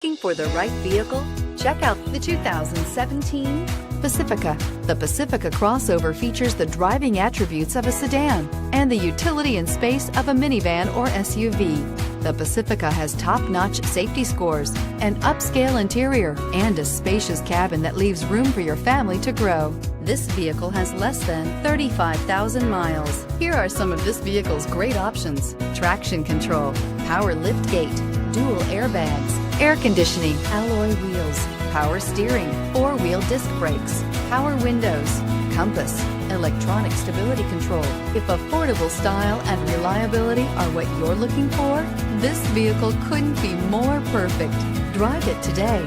Looking for the right vehicle? Check out the 2017 Pacifica. The Pacifica crossover features the driving attributes of a sedan and the utility and space of a minivan or SUV. The Pacifica has top-notch safety scores, an upscale interior, and a spacious cabin that leaves room for your family to grow. This vehicle has less than 35,000 miles. Here are some of this vehicle's great options: traction control, power liftgate, dual airbags, air conditioning, alloy wheels, power steering, four-wheel disc brakes, power windows, compass, electronic stability control. If affordable style and reliability are what you're looking for, this vehicle couldn't be more perfect. Drive it today.